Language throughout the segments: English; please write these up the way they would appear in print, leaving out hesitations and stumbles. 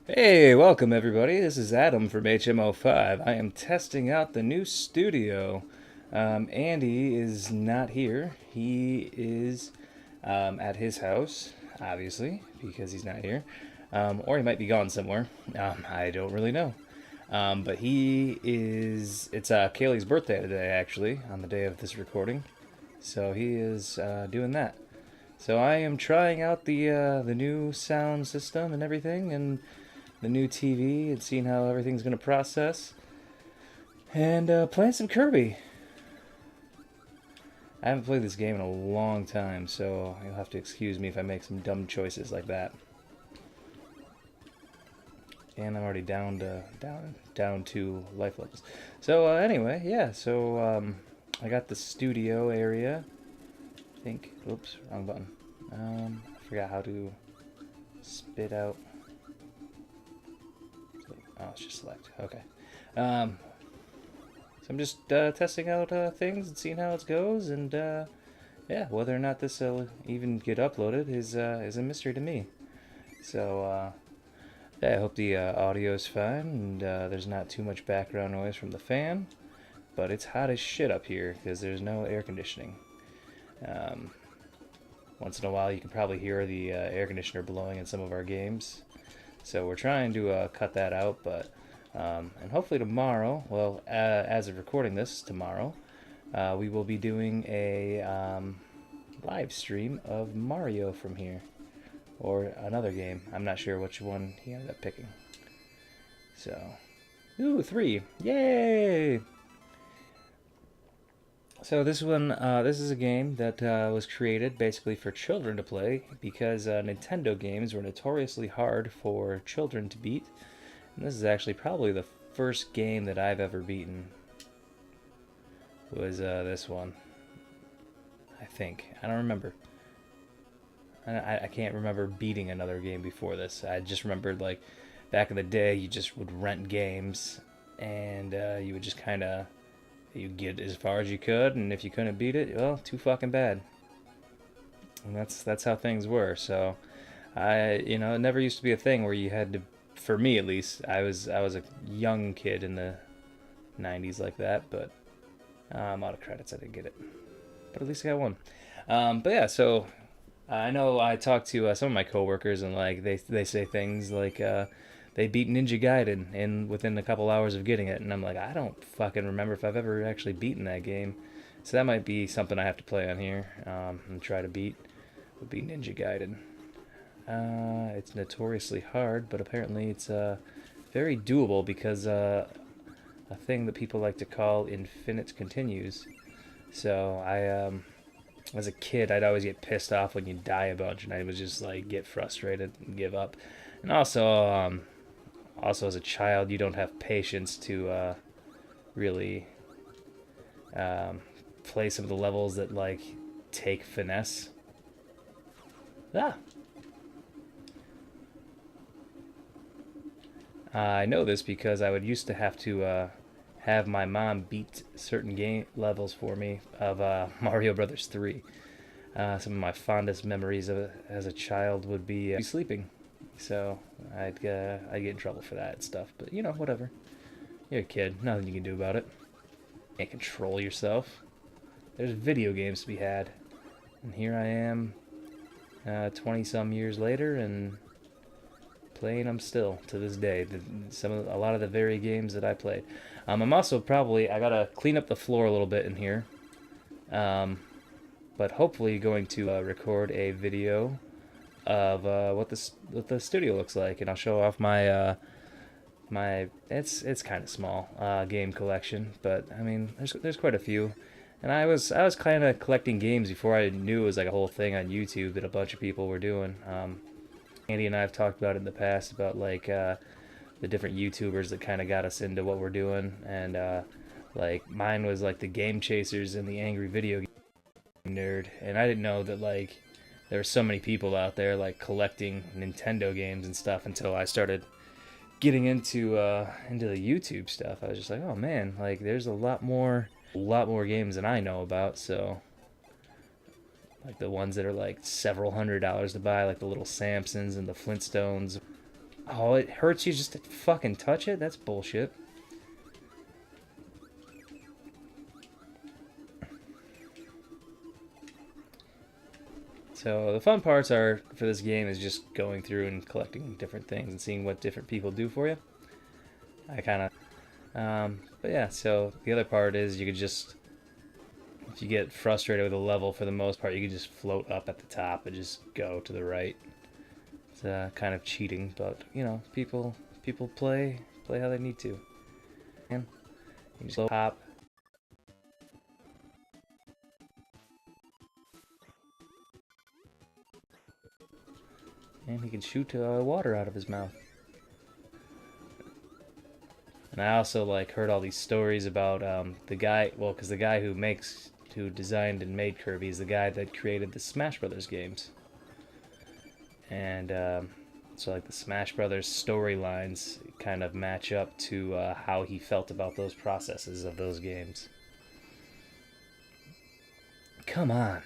Hey, welcome everybody. This is Adam from HMO5. I am testing out the new studio. Andy is not here. He is at his house, obviously, because he's not here. Or he might be gone somewhere. I don't really know. But he is. It's Kaylee's birthday today, actually, on the day of this recording. So he is doing that. So I am trying out the new sound system and everything, and the new TV and seeing how everything's going to process. And playing some Kirby. I haven't played this game in a long time, so you'll have to excuse me if I make some dumb choices like that. And I'm already down to life levels. So anyway, yeah. So I got the studio area. I think. Oops, wrong button. I forgot how to spit out. Oh, it's just select. Okay. So I'm just testing out things and seeing how it goes, and yeah, whether or not this will even get uploaded is a mystery to me. So yeah, I hope the audio is fine and there's not too much background noise from the fan. But it's hot as shit up here because there's no air conditioning. Um, Once in a while, you can probably hear the air conditioner blowing in some of our games. So we're trying to cut that out, but and hopefully tomorrow, well, as of recording this, tomorrow, we will be doing a live stream of Mario from here, or another game. I'm not sure which one he ended up picking. So, ooh, 3, yay! So this is a game that was created basically for children to play because Nintendo games were notoriously hard for children to beat. And this is actually probably the first game that I've ever beaten. Was this one? I think I don't remember. I can't remember beating another game before this. I just remembered like back in the day, you just would rent games, and you would just kind of you get as far as you could, and if you couldn't beat it, well, too fucking bad. And that's how things were. So it never used to be a thing where you had to. For me, at least, I was a young kid in the '90s like that, but I'm out of credits. I didn't get it, but at least I got one. But yeah, so I know I talked to some of my coworkers, and like they say things like they beat Ninja Gaiden in within a couple hours of getting it, and I'm like, I don't fucking remember if I've ever actually beaten that game. So that might be something I have to play on here and try to beat. Would be Ninja Gaiden. It's notoriously hard, but apparently it's very doable because a thing that people like to call infinite continues. So as a kid, I'd always get pissed off when you die a bunch, and I would just like get frustrated and give up. And also as a child, you don't have patience to really um, play some of the levels that like take finesse. Ah, I know this because I would used to have to have my mom beat certain game levels for me of Mario Brothers 3. Some of my fondest memories of it as a child would be sleeping, so I'd get in trouble for that stuff. But whatever. You're a kid, nothing you can do about it. Can't control yourself. There's video games to be had, and here I am, 20 some years later, and playing them still to this day. A lot of the very games that I played. I'm also I gotta clean up the floor a little bit in here, but hopefully going to record a video of what the studio looks like, and I'll show off my it's kind of small game collection, but I mean there's quite a few. And I was kind of collecting games before I knew it was like a whole thing on YouTube that a bunch of people were doing. Andy and I have talked about it in the past about like the different YouTubers that kind of got us into what we're doing, and like mine was like the Game Chasers and the Angry Video Game Nerd, and I didn't know that like there were so many people out there like collecting Nintendo games and stuff until I started getting into the YouTube stuff. I was just like, oh man, like there's a lot more games than I know about. So like the ones that are like several $100s to buy, like the little Samsons and the Flintstones. Oh, it hurts you just to fucking touch it? That's bullshit. So the fun parts are for this game is just going through and collecting different things and seeing what different people do for you. I kind of, but yeah. So the other part is you could just, if you get frustrated with a level, for the most part, you could just float up at the top and just go to the right. It's kind of cheating, but you know, people play how they need to. And you just hop, and he can shoot water out of his mouth. And I also like heard all these stories about the guy. Well, because the guy who designed and made Kirby is the guy that created the Smash Brothers games. And so like the Smash Brothers storylines kind of match up to how he felt about those processes of those games. Come on.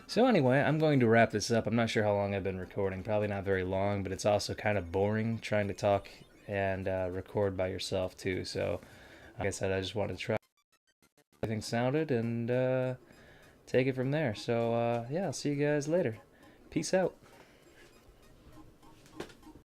So anyway, I'm going to wrap this up. I'm not sure how long I've been recording. Probably not very long, but it's also kind of boring trying to talk and record by yourself too. So like I said, I just wanted to try how everything sounded and take it from there. So yeah, I'll see you guys later. Peace out.